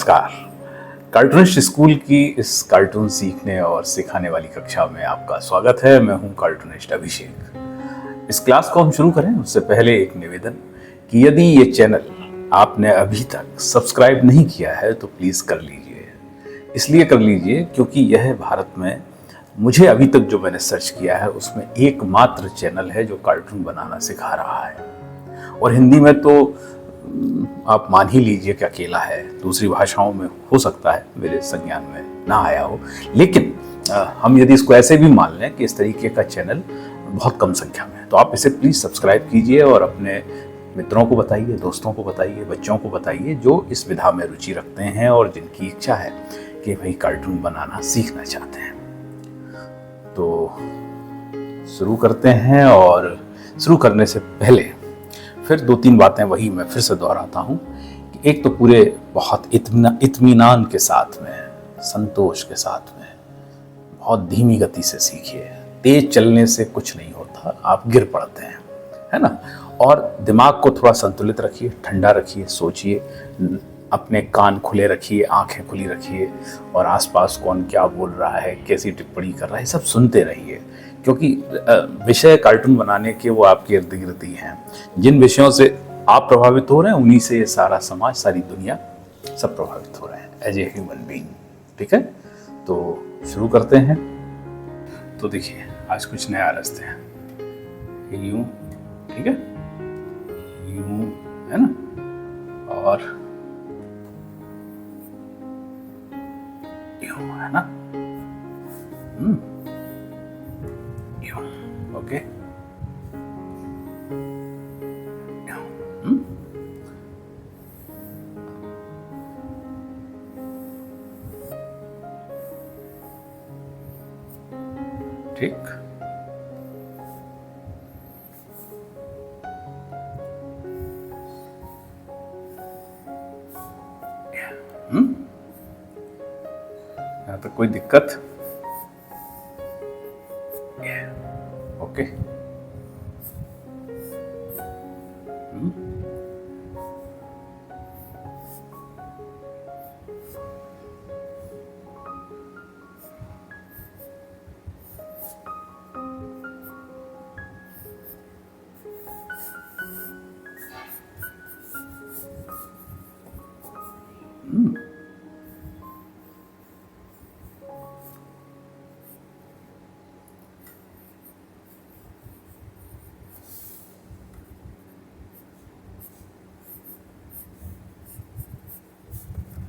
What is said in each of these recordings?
नमस्कार। Cartoonist school की इस कार्टून सीखने और सिखाने वाली कक्षा में आपका स्वागत है। मैं हूं कार्टूनिस्ट अभिषेक। इस क्लास को हम शुरू करें उससे पहले एक निवेदन कि यदि ये चैनल आपने अभी तक सब्सक्राइब नहीं किया है तो प्लीज़ कर लीजिए। इसलिए कर लीजिए क्योंकि यह भारत में मुझे अभी तक जो मैंने सर्च किया है उसमें एकमात्र चैनल है जो कार्टून बनाना सिखा रहा है। और हिंदी में तो आप मान ही लीजिए कि अकेला है। दूसरी भाषाओं में हो सकता है मेरे संज्ञान में ना आया हो, लेकिन हम यदि इसको ऐसे भी मान लें कि इस तरीके का चैनल बहुत कम संख्या में है, तो आप इसे प्लीज़ सब्सक्राइब कीजिए और अपने मित्रों को बताइए, दोस्तों को बताइए, बच्चों को बताइए जो इस विधा में रुचि रखते हैं और जिनकी इच्छा है कि भाई कार्टून बनाना सीखना चाहते हैं। तो शुरू करते हैं, और शुरू करने से पहले फिर दो तीन बातें वही मैं फिर से दोहराता हूँ कि एक तो पूरे बहुत इत्मीनान के साथ में, संतोष के साथ में, बहुत धीमी गति से सीखिए। तेज चलने से कुछ नहीं होता, आप गिर पड़ते हैं, है ना। और दिमाग को थोड़ा संतुलित रखिए, ठंडा रखिए, सोचिए, अपने कान खुले रखिए, आंखें खुली रखिए और आसपास कौन क्या बोल रहा है, कैसी टिप्पणी कर रहा है, सब सुनते रहिए। क्योंकि विषय कार्टून बनाने के वो आपके इर्द गिर्द ही हैं। जिन विषयों से आप प्रभावित हो रहे हैं उन्हीं से ये सारा समाज, सारी दुनिया सब प्रभावित हो रहे हैं एज ए ह्यूमन बीइंग। ठीक है, तो शुरू करते हैं। तो देखिए, आज कुछ नया रचते हैं। यूं, ठीक है, यूं, है ना, और यूं, है ना, यूं, ओके, यूं, ठीक, यहाँ तक कोई दिक्कत? ओके,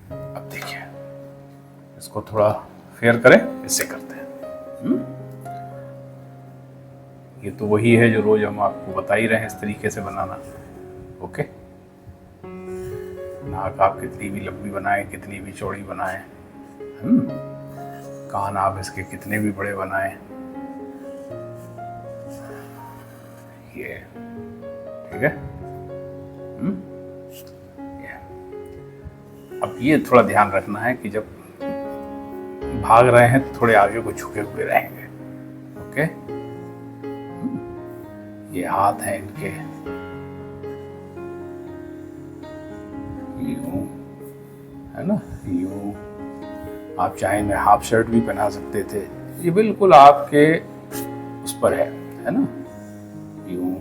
अब देखिए, इसको थोड़ा फेयर करें, इससे करते हैं। ये तो वही है जो रोज हम आपको बता ही रहे हैं, इस तरीके से बनाना। ओके, नाक आप कितनी भी लंबी बनाएं, कितनी भी चौड़ी बनाएं, कान आप इसके कितने भी बड़े बनाएं, ये ठीक है। अब ये थोड़ा ध्यान रखना है कि जब भाग रहे हैं तो थोड़े आगे को झुके हुए रहेंगे। ओके, ये हाथ हैं इनके, यूं, है ना, यूं। आप चाहें मैं हाफ शर्ट भी पहना सकते थे, ये बिल्कुल आपके उस पर है ना। यूं,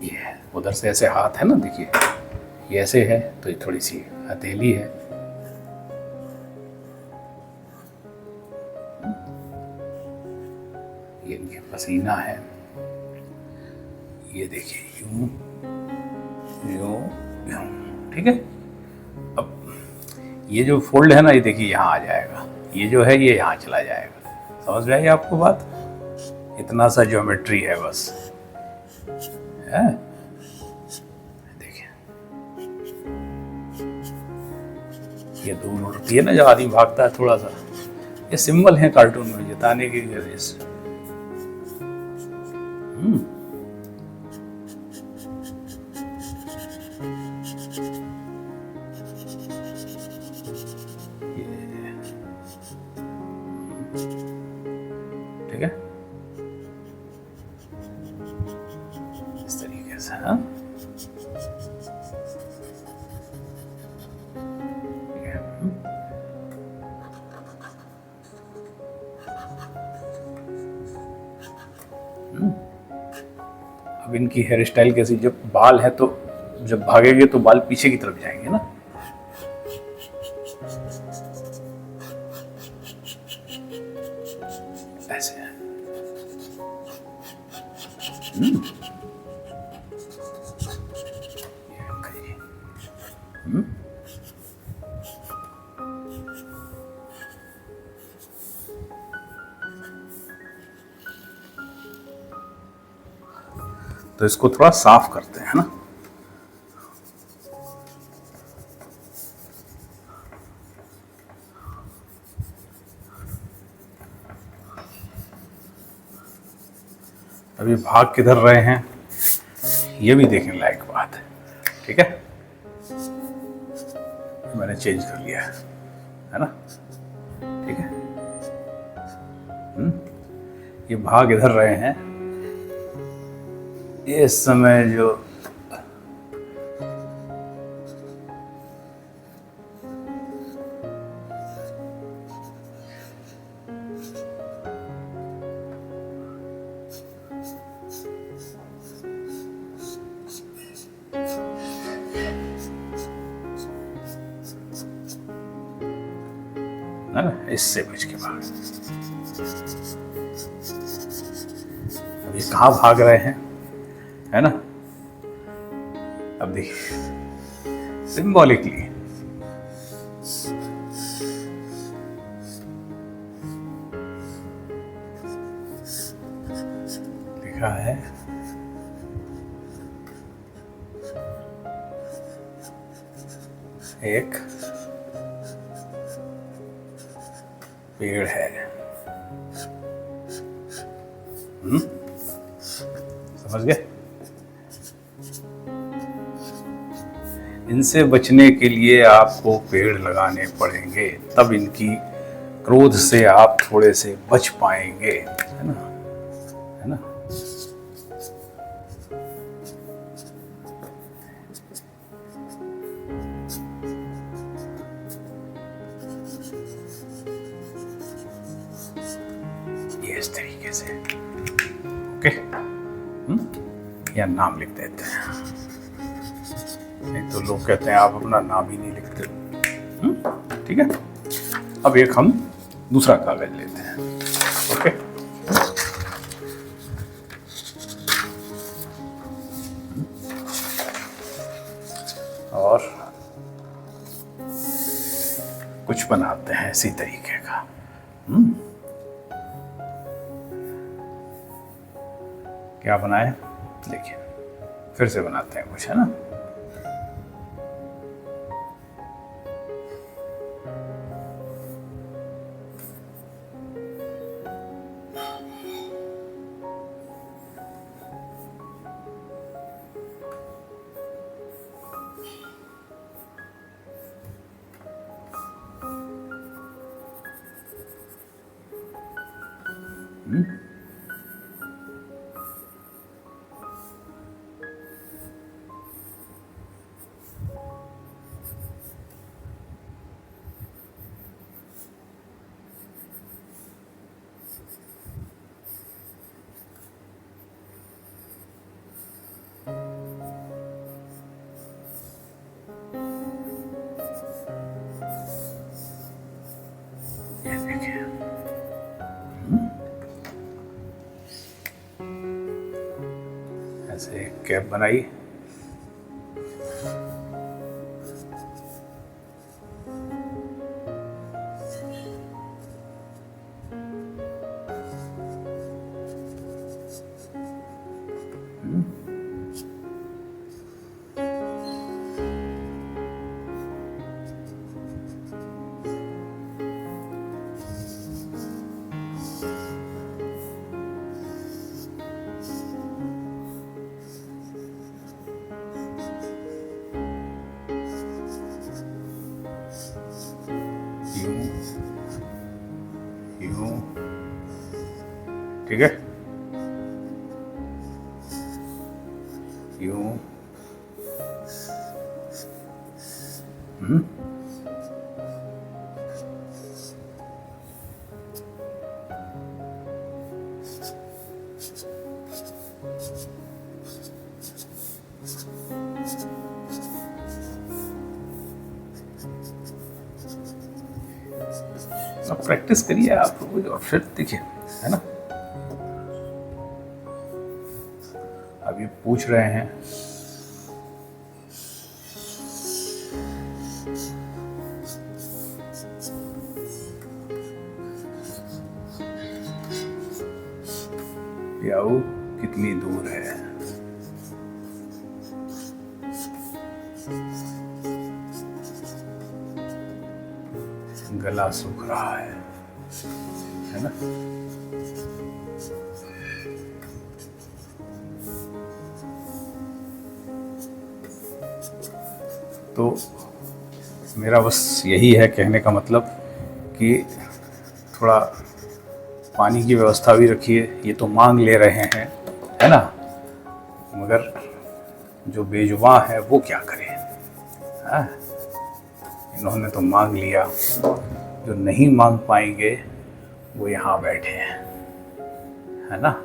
ये उधर से ऐसे हाथ है ना, देखिए ये ऐसे है तो ये थोड़ी सी हथेली है। ये इनके पसीना है, ये देखिए यूं, यूं, यूं, ठीक है। अब ये जो फोल्ड है ना, ये देखिए यहाँ आ जाएगा, ये जो है ये यहाँ चला जाएगा। समझ में आई आपको बात? इतना सा ज्योमेट्री है बस, है। देखिए ये दूर उड़ती है ना, जब आदमी भागता है थोड़ा सा, ये सिंबल है कार्टून में जताने की वजह से। ठीक है, इस तरीके इनकी हेयर स्टाइल कैसी, जब बाल है तो जब भागेंगे तो बाल पीछे की तरफ जाएंगे ना। ऐसे है। तो इसको थोड़ा साफ करते हैं ना। अभी भाग किधर रहे हैं ये भी देखने लायक बात है। ठीक है, मैंने चेंज कर लिया है ना। ठीक है, ये भाग इधर रहे हैं। ये इस समय जो ना इससे बच के भाग। अब ये कहाँ भाग रहे हैं, है ना। अब देखिए सिंबॉलिकली लिखा है एक पेड़ है। समझ गए। इनसे बचने के लिए आपको पेड़ लगाने पड़ेंगे, तब इनकी क्रोध से आप थोड़े से बच पाएंगे, है ना, है ना। ये इस तरीके से ओके। या नाम लिख देते हैं, नहीं तो लोग कहते हैं आप अपना नाम ही नहीं लिखते। ठीक है, अब एक हम दूसरा कागज लेते हैं। ओके, और कुछ बनाते हैं इसी तरीके का। क्या बनाए देखिए, फिर से बनाते हैं कुछ, है ना। ये देखिए, ऐसे एक कैप बनाई। यूं, ठीक है, यूं, अब प्रैक्टिस करिए आप रोज और फिर देखिए, है ना। अब ये पूछ रहे हैं प्याऊ कितनी दूर है। गला सूख रहा है ना। तो मेरा बस यही है कहने का मतलब कि थोड़ा पानी की व्यवस्था भी रखिए। ये तो मांग ले रहे हैं, है ना, मगर जो बेजुबां है वो क्या करे। हाँ, इन्होंने तो मांग लिया, जो नहीं मांग पाएंगे वो यहाँ बैठे हैं, है ना।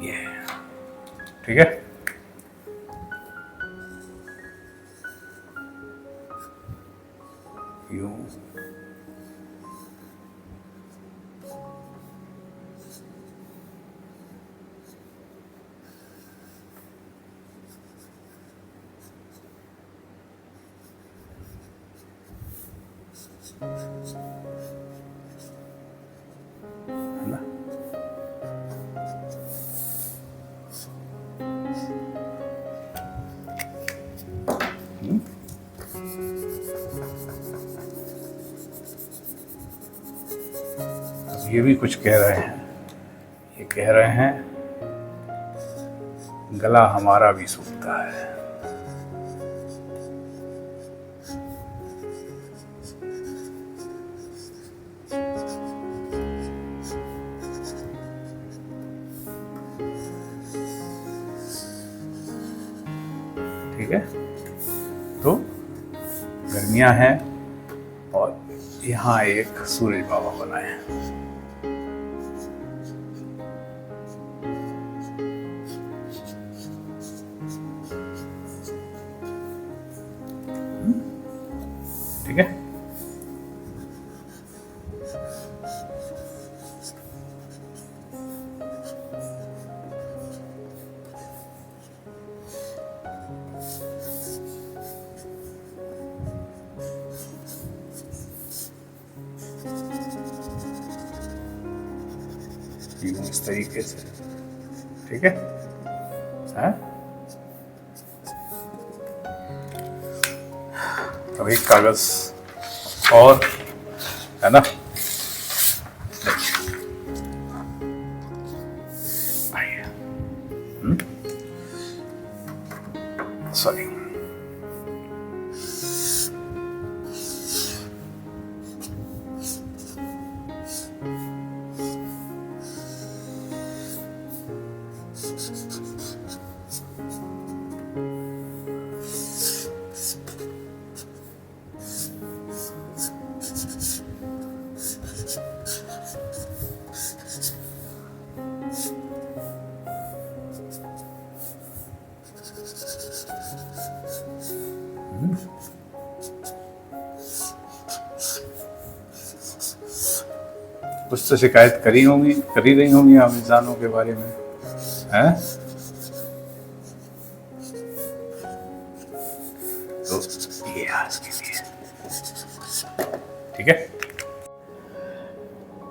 ये ठीक है। यूं है ना। ये भी कुछ कह रहे हैं, ये कह रहे हैं गला हमारा भी सूखता है। ठीक है, तो गर्मियां हैं और यहाँ एक सूरज बाबा बनाए हैं। ठीक है, इस तरीके से। ठीक है, हाँ? अब एक कागज और, है ना। सॉरी, कुछ तो शिकायत करी रही होंगी आप इंसानों के बारे में, हैं? तो ये आज के लिए ठीक है।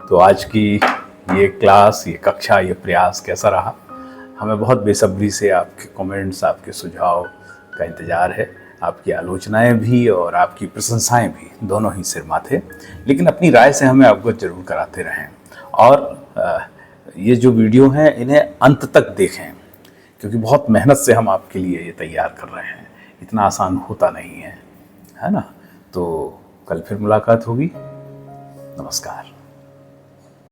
तो आज की ये क्लास, ये कक्षा, ये प्रयास कैसा रहा? हमें बहुत बेसब्री से आपके कमेंट्स, आपके सुझाव का इंतज़ार है। आपकी आलोचनाएं भी और आपकी प्रशंसाएं भी, दोनों ही सिर माथे। लेकिन अपनी राय से हमें अवगत जरूर कराते रहें। और ये जो वीडियो हैं इन्हें अंत तक देखें, क्योंकि बहुत मेहनत से हम आपके लिए ये तैयार कर रहे हैं। इतना आसान होता नहीं है ना। तो कल फिर मुलाकात होगी। नमस्कार।